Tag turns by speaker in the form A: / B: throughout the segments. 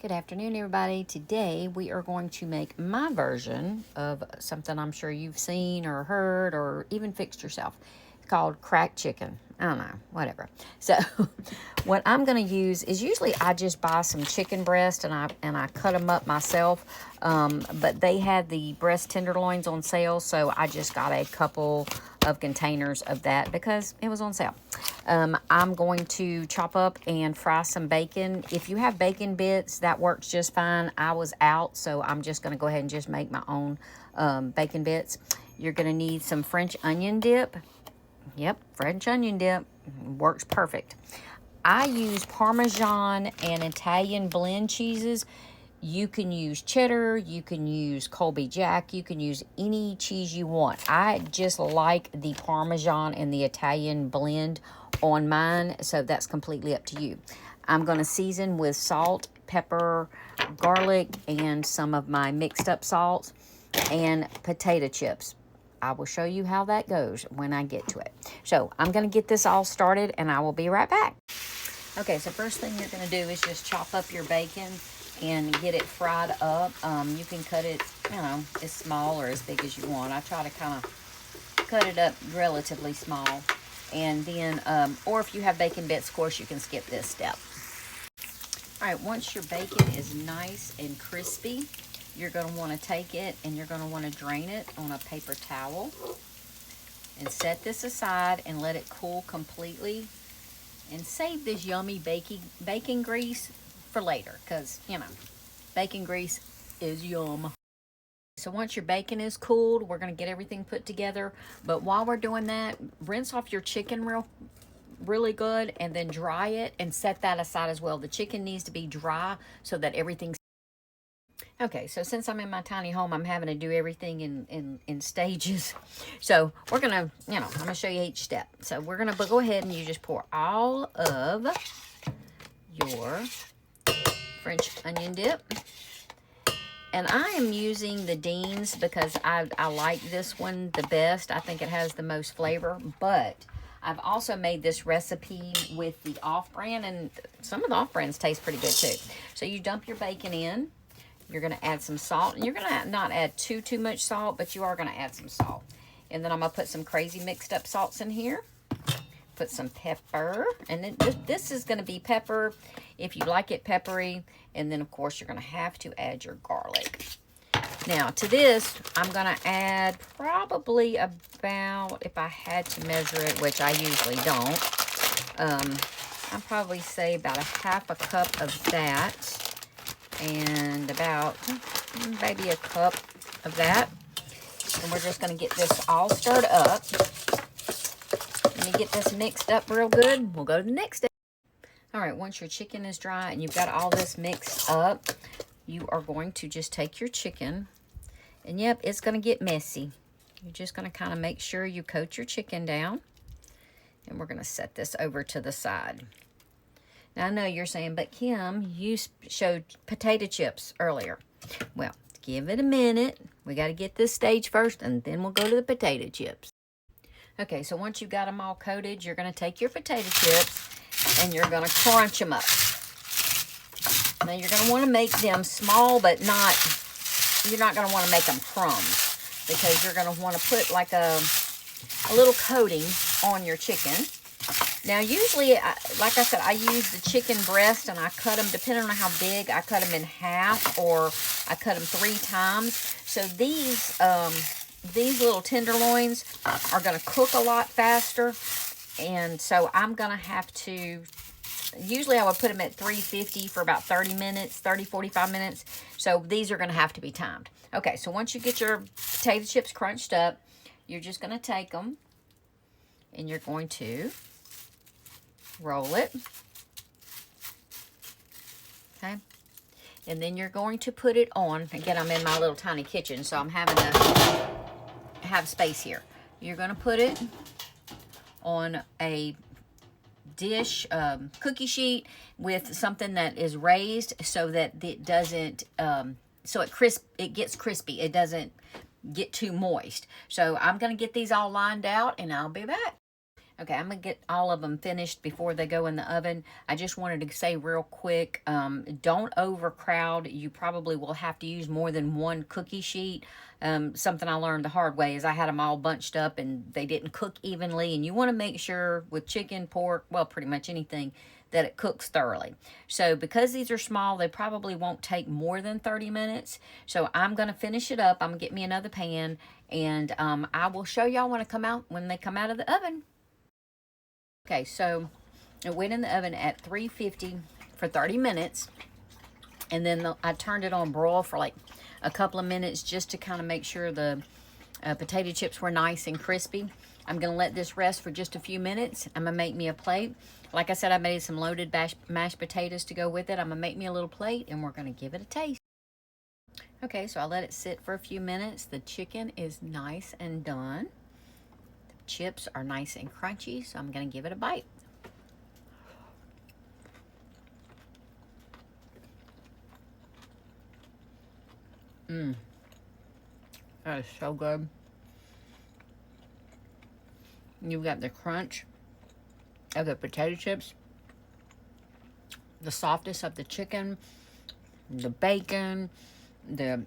A: Good afternoon, everybody. Today we are going to make my version of something I'm sure you've seen or heard or even fixed yourself. It's called cracked chicken. I don't know, whatever. So what I'm going to use is usually I just buy some chicken breast and I cut them up myself. But they had the breast tenderloins on sale, so I just got a couple of containers of that because it was on sale. I'm going to chop up and fry some bacon. If you have bacon bits, that works just fine. I was out, so I'm just going to go ahead and just make my own bacon bits. You're going to need some French onion dip. Yep, French onion dip works perfect. I use Parmesan and Italian blend cheeses. You can use cheddar, you can use Colby Jack, you can use any cheese you want. I just like the Parmesan and the Italian blend on mine, so that's completely up to you. I'm going to season with salt, pepper, garlic, and some of my mixed up salts, and potato chips. I will show you how that goes when I get to it. So I'm going to get this all started, and I will be right back. Okay, so first thing you're going to do is just chop up your bacon and get it fried up. You can cut it, as small or as big as you want. I try to kind of cut it up relatively small. And then, or if you have bacon bits, of course, you can skip this step. All right, once your bacon is nice and crispy, you're going to want to take it and you're going to want to drain it on a paper towel. And set this aside and let it cool completely. And save this yummy bacon grease for later, because, bacon grease is yum. So once your bacon is cooled, we're going to get everything put together. But while we're doing that, rinse off your chicken really good and then dry it and set that aside as well. The chicken needs to be dry so that everything's okay. So since I'm in my tiny home, I'm having to do everything in stages. So we're gonna, I'm gonna show you each step. So we're gonna go ahead and you just pour all of your French onion dip. And I am using the Dean's because I like this one the best. I think it has the most flavor, but I've also made this recipe with the off-brand, and some of the off-brands taste pretty good too. So you dump your bacon in. You're going to add some salt, and you're going to not add too much salt, but you are going to add some salt. And then I'm going to put some crazy mixed up salts in here. Put some pepper, and then this is going to be pepper if you like it peppery. And then, of course, you're going to have to add your garlic. Now, to this, I'm going to add probably about, if I had to measure it, which I usually don't, I'll probably say about a half a cup of that. And about maybe a cup of that. And we're just going to get this all stirred up. When you get this mixed up real good, we'll go to the next step. All right, once your chicken is dry and you've got all this mixed up, you are going to just take your chicken. And yep, it's going to get messy. You're just going to kind of make sure you coat your chicken down. And we're going to set this over to the side. Now, I know you're saying, but Kim, you showed potato chips earlier. Well, give it a minute. We got to get this stage first, and then we'll go to the potato chips. Okay, so once you've got them all coated, you're going to take your potato chips, and you're going to crunch them up. Now, you're going to want to make them small, but you're not going to want to make them crumbs, because you're going to want to put like a little coating on your chicken. Now, usually, like I said, I use the chicken breast, and I cut them, depending on how big, I cut them in half, or I cut them 3 times. So these little tenderloins are going to cook a lot faster, and so I'm going to have to, usually I would put them at 350 for about 45 minutes. So these are going to have to be timed. Okay, so once you get your potato chips crunched up, you're just going to take them, and you're going to roll it. Okay. And then you're going to put it on. Again, I'm in my little tiny kitchen, so I'm having to have space here. You're going to put it on a dish, cookie sheet with something that is raised so that it doesn't, so it gets crispy. It doesn't get too moist. So I'm going to get these all lined out, and I'll be back. Okay, I'm going to get all of them finished before they go in the oven. I just wanted to say real quick, don't overcrowd. You probably will have to use more than one cookie sheet. Something I learned the hard way is I had them all bunched up and they didn't cook evenly. And you want to make sure with chicken, pork, well, pretty much anything, that it cooks thoroughly. So because these are small, they probably won't take more than 30 minutes. So I'm going to finish it up. I'm going to get me another pan, and I will show y'all when they come out of the oven. Okay, so it went in the oven at 350 for 30 minutes. And then I turned it on broil for like a couple of minutes just to kind of make sure the potato chips were nice and crispy. I'm going to let this rest for just a few minutes. I'm going to make me a plate. Like I said, I made some loaded mashed potatoes to go with it. I'm going to make me a little plate and we're going to give it a taste. Okay, so I let it sit for a few minutes. The chicken is nice and done. Chips are nice and crunchy, so I'm going to give it a bite. That is so good. You've got the crunch of the potato chips, the softness of the chicken, the bacon, the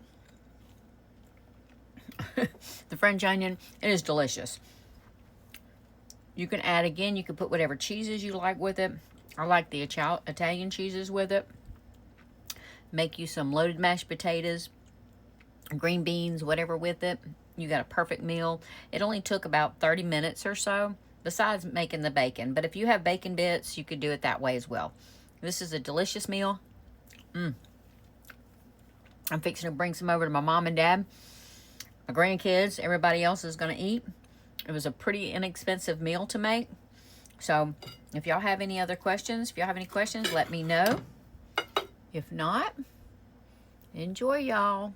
A: the French onion. It is delicious. You can add, again, you can put whatever cheeses you like with it. I like the Italian cheeses with it. Make you some loaded mashed potatoes, green beans, whatever with it. You got a perfect meal. It only took about 30 minutes or so, besides making the bacon. But if you have bacon bits, you could do it that way as well. This is a delicious meal. I'm fixing to bring some over to my mom and dad, my grandkids, everybody else is going to eat. It was a pretty inexpensive meal to make. So if y'all have any other questions, let me know. If not, enjoy, y'all.